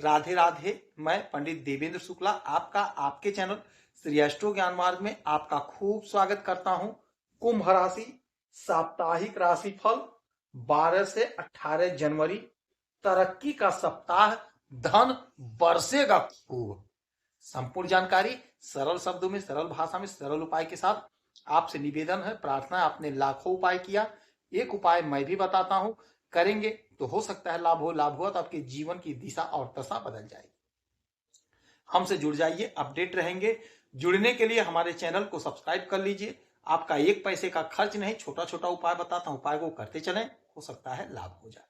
राधे राधे। मैं पंडित देवेंद्र शुक्ला आपका आपके चैनल श्री एस्ट्रो ज्ञान मार्ग में आपका खूब स्वागत करता हूं। कुंभ राशि साप्ताहिक राशिफल 12 से 18 जनवरी। तरक्की का सप्ताह, धन बरसेगा खूब। संपूर्ण जानकारी सरल शब्दों में, सरल भाषा में, सरल उपाय के साथ आपसे निवेदन है, प्रार्थना है। आपने लाखों उपाय किया, एक उपाय मैं भी बताता हूं, करेंगे तो हो सकता है लाभ हो। लाभ हुआ तो आपके जीवन की दिशा और दशा बदल जाएगी। हमसे जुड़ जाइए, अपडेट रहेंगे। जुड़ने के लिए हमारे चैनल को सब्सक्राइब कर लीजिए। आपका एक पैसे का खर्च नहीं, छोटा छोटा उपाय बताता हूं, उपाय को करते चलें, हो सकता है लाभ हो जाए।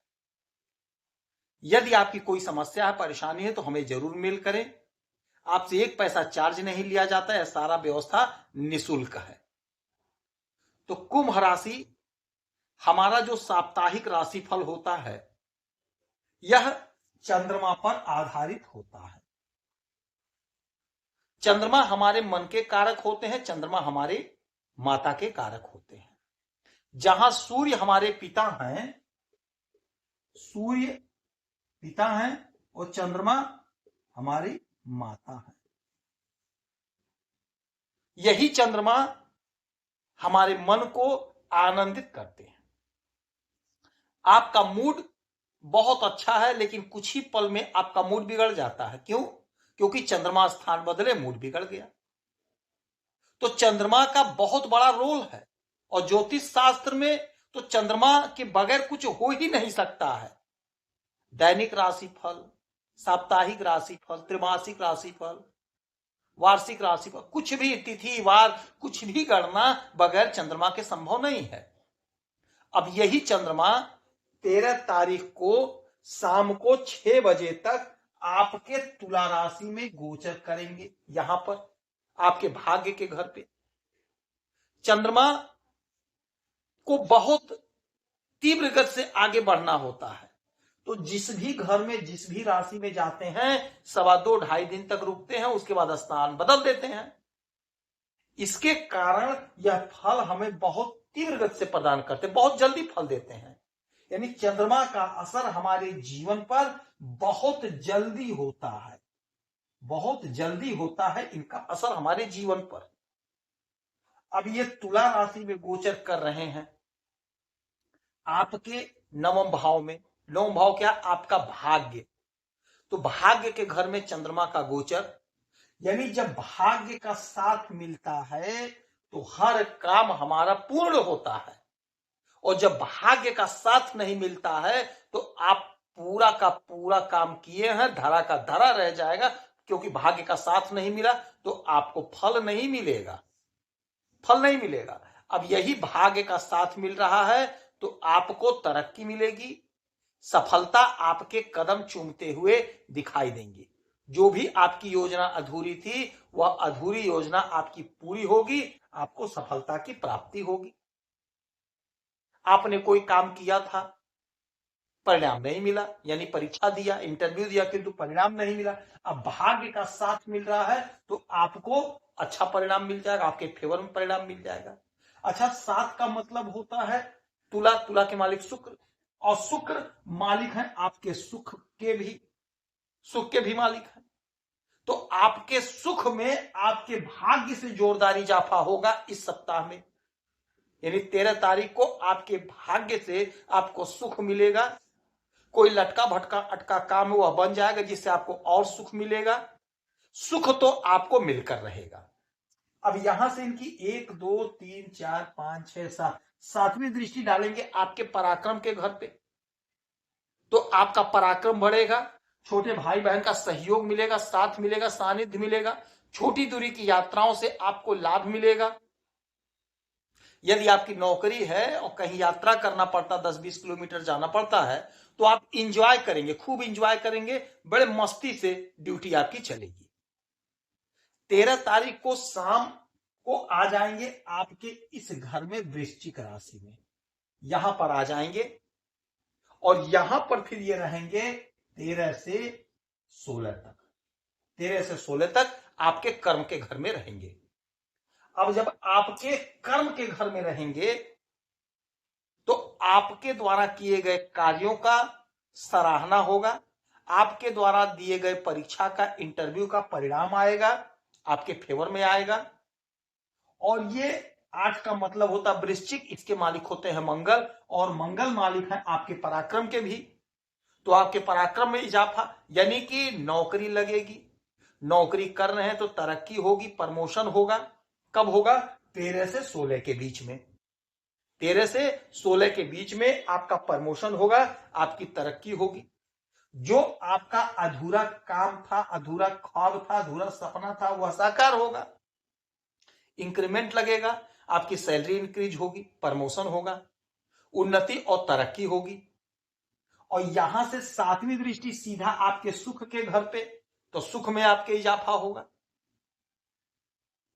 यदि आपकी कोई समस्या है, परेशानी है तो हमें जरूर मेल करें। आपसे एक पैसा चार्ज नहीं लिया जाता है, सारा व्यवस्था निःशुल्क है। तो कुंभ राशि, हमारा जो साप्ताहिक राशिफल होता है यह चंद्रमा पर आधारित होता है। चंद्रमा हमारे मन के कारक होते हैं, चंद्रमा हमारे माता के कारक होते हैं। जहां सूर्य हमारे पिता हैं, सूर्य पिता हैं और चंद्रमा हमारी माता है। यही चंद्रमा हमारे मन को आनंदित करते हैं। आपका मूड बहुत अच्छा है, लेकिन कुछ ही पल में आपका मूड बिगड़ जाता है। क्यों? क्योंकि चंद्रमा स्थान बदले, मूड बिगड़ गया। तो चंद्रमा का बहुत बड़ा रोल है, और ज्योतिष शास्त्र में तो चंद्रमा के बगैर कुछ हो ही नहीं सकता है। दैनिक राशिफल, साप्ताहिक राशिफल, त्रिमासिक राशिफल, वार्षिक राशिफल, कुछ भी तिथि वार, कुछ भी गणना बगैर चंद्रमा के संभव नहीं है। अब यही चंद्रमा 13 तारीख को शाम को 6 बजे तक आपके तुला राशि में गोचर करेंगे। यहां पर आपके भाग्य के घर पे चंद्रमा को बहुत तीव्र गति से आगे बढ़ना होता है। तो जिस भी घर में, जिस भी राशि में जाते हैं, 2.25 दिन तक रुकते हैं, उसके बाद स्थान बदल देते हैं। इसके कारण यह फल हमें बहुत तीव्र गति से प्रदान करते, बहुत जल्दी फल देते हैं। यानी चंद्रमा का असर हमारे जीवन पर बहुत जल्दी होता है, बहुत जल्दी होता है इनका असर हमारे जीवन पर। अब ये तुला राशि में गोचर कर रहे हैं आपके नवम भाव में। नवम भाव क्या? आपका भाग्य। तो भाग्य के घर में चंद्रमा का गोचर, यानी जब भाग्य का साथ मिलता है तो हर काम हमारा पूर्ण होता है। और जब भाग्य का साथ नहीं मिलता है तो आप पूरा का पूरा काम किए हैं, धरा का धरा रह जाएगा। क्योंकि भाग्य का साथ नहीं मिला तो आपको फल नहीं मिलेगा, फल नहीं मिलेगा। अब यही भाग्य का साथ मिल रहा है तो आपको तरक्की मिलेगी, सफलता आपके कदम चूमते हुए दिखाई देंगी। जो भी आपकी योजना अधूरी थी, वह अधूरी योजना आपकी पूरी होगी, आपको सफलता की प्राप्ति होगी। आपने कोई काम किया था, परिणाम नहीं मिला, यानी परीक्षा दिया, इंटरव्यू दिया, किंतु परिणाम नहीं मिला। अब भाग्य का साथ मिल रहा है तो आपको अच्छा परिणाम मिल जाएगा, आपके फेवर में परिणाम मिल जाएगा। अच्छा, साथ का मतलब होता है तुला, तुला के मालिक शुक्र, और शुक्र मालिक है आपके सुख के भी, सुख के भी मालिक है। तो आपके सुख में, आपके भाग्य से जोरदार इजाफा होगा इस सप्ताह में। यानी 13 तारीख को आपके भाग्य से आपको सुख मिलेगा। कोई लटका भटका अटका काम है वह बन जाएगा, जिससे आपको और सुख मिलेगा। सुख तो आपको मिलकर रहेगा। अब यहां से इनकी 1 2 3 4 5 6 7 सातवीं दृष्टि डालेंगे आपके पराक्रम के घर पे। तो आपका पराक्रम बढ़ेगा, छोटे भाई बहन का सहयोग मिलेगा, साथ मिलेगा, सानिध्य मिलेगा। छोटी दूरी की यात्राओं से आपको लाभ मिलेगा। यदि आपकी नौकरी है और कहीं यात्रा करना पड़ता, 10-20 किलोमीटर जाना पड़ता है, तो आप इंजॉय करेंगे, खूब इंजॉय करेंगे, बड़े मस्ती से ड्यूटी आपकी चलेगी। 13 तारीख को शाम को आ जाएंगे आपके इस घर में, वृश्चिक राशि में। यहां पर आ जाएंगे और यहां पर फिर ये रहेंगे 13 से 16 तक। 13 से 16 तक आपके कर्म के घर में रहेंगे। अब जब आपके कर्म के घर में रहेंगे तो आपके द्वारा किए गए कार्यों का सराहना होगा, आपके द्वारा दिए गए परीक्षा का इंटरव्यू का परिणाम आएगा, आपके फेवर में आएगा। और ये 8 का मतलब होता है वृश्चिक, इसके मालिक होते हैं मंगल, और मंगल मालिक है आपके पराक्रम के भी। तो आपके पराक्रम में इजाफा, यानी कि नौकरी लगेगी, नौकरी कर रहे हैं तो तरक्की होगी, प्रमोशन होगा। कब होगा? 13 से 16 के बीच में। 13 से 16 के बीच में आपका प्रमोशन होगा, आपकी तरक्की होगी। जो आपका अधूरा काम था, अधूरा ख्वाब था, अधूरा सपना था, वह साकार होगा। इंक्रीमेंट लगेगा, आपकी सैलरी इंक्रीज होगी, प्रमोशन होगा, उन्नति और तरक्की होगी। और यहां से 7वीं दृष्टि सीधा आपके सुख के घर पे, तो सुख में आपके इजाफा होगा।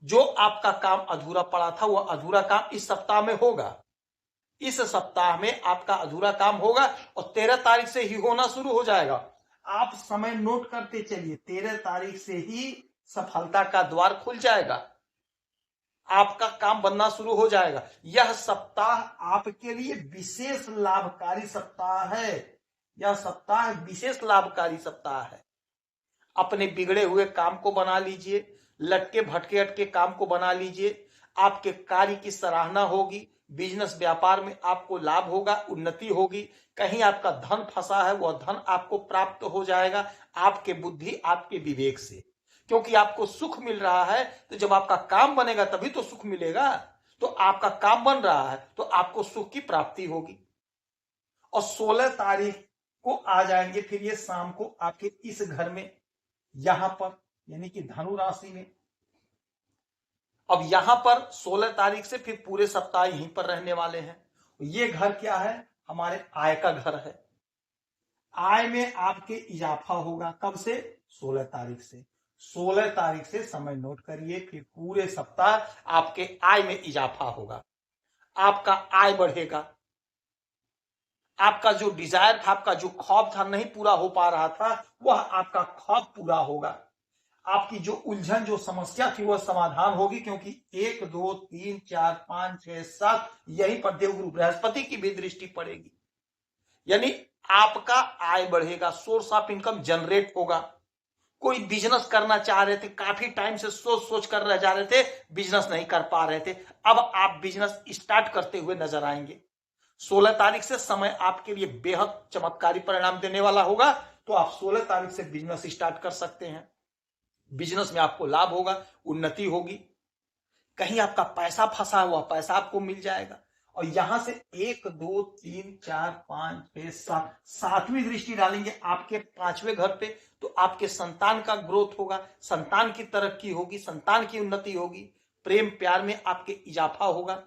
जो आपका काम अधूरा पड़ा था वह अधूरा काम इस सप्ताह में होगा। इस सप्ताह में आपका अधूरा काम होगा और 13 तारीख से ही होना शुरू हो जाएगा। आप समय नोट करते चलिए, 13 तारीख से ही सफलता का द्वार खुल जाएगा, आपका काम बनना शुरू हो जाएगा। यह सप्ताह आपके लिए विशेष लाभकारी सप्ताह है। यह सप्ताह विशेष लाभकारी सप्ताह है। अपने बिगड़े हुए काम को बना लीजिए, लटके भटके अटके काम को बना लीजिए। आपके कार्य की सराहना होगी, बिजनेस व्यापार में आपको लाभ होगा, उन्नति होगी। कहीं आपका धन फंसा है, वह धन आपको प्राप्त हो जाएगा आपके बुद्धि, आपके विवेक से। क्योंकि आपको सुख मिल रहा है, तो जब आपका काम बनेगा तभी तो सुख मिलेगा। तो आपका काम बन रहा है तो आपको सुख की प्राप्ति होगी। और 16 तारीख को आ जाएंगे फिर ये शाम को आपके इस घर में, यहां पर, यानी कि धनु राशि में। अब यहां पर 16 तारीख से फिर पूरे सप्ताह यहीं पर रहने वाले हैं। ये घर क्या है? हमारे आय का घर है। आय में आपके इजाफा होगा। कब से? 16 तारीख से। 16 तारीख से समय नोट करिए, फिर पूरे सप्ताह आपके आय में इजाफा होगा, आपका आय बढ़ेगा। आपका जो डिजायर था, आपका जो ख्वाब था नहीं पूरा हो पा रहा था, वह आपका ख्वाब पूरा होगा। आपकी जो उलझन, जो समस्या थी, वह समाधान होगी। क्योंकि 1 2 3 4 5 6 7 यहीं पर देवगुरु बृहस्पति की भी दृष्टि पड़ेगी। यानी आपका आय बढ़ेगा, सोर्स ऑफ इनकम जनरेट होगा। कोई बिजनेस करना चाह रहे थे, काफी टाइम से सोच कर रह जा रहे थे, बिजनेस नहीं कर पा रहे थे, अब आप बिजनेस स्टार्ट करते हुए नजर आएंगे। 16 तारीख से समय आपके लिए बेहद चमत्कारी परिणाम देने वाला होगा। तो आप 16 तारीख से बिजनेस स्टार्ट कर सकते हैं। बिजनेस में आपको लाभ होगा, उन्नति होगी। कहीं आपका पैसा फंसा हुआ पैसा आपको मिल जाएगा। और यहां से 1 2 3 4 5 6 7 7वीं दृष्टि डालेंगे आपके 5वें घर पे, तो आपके संतान का ग्रोथ होगा, संतान की तरक्की होगी, संतान की उन्नति होगी, प्रेम प्यार में आपके इजाफा होगा।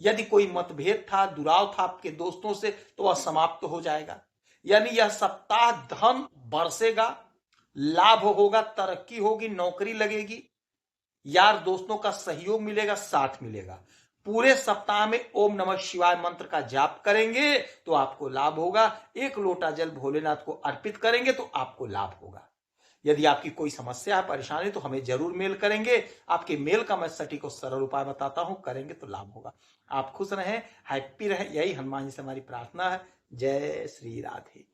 यदि कोई मतभेद था, दुराव था आपके दोस्तों से, तो वह समाप्त हो जाएगा। यानी यह सप्ताह धन बरसेगा, लाभ होगा, तरक्की होगी, नौकरी लगेगी, यार दोस्तों का सहयोग मिलेगा, साथ मिलेगा। पूरे सप्ताह में ओम नमः शिवाय मंत्र का जाप करेंगे तो आपको लाभ होगा। 1 लोटा जल भोलेनाथ को अर्पित करेंगे तो आपको लाभ होगा। यदि आपकी कोई समस्या है, परेशानी, तो हमें जरूर मेल करेंगे। आपके मेल का मैं सटीक और सरल उपाय बताता हूं, करेंगे तो लाभ होगा। आप खुश रहें, हैप्पी रहें, यही हनुमान जी से हमारी प्रार्थना है। जय श्री राधे।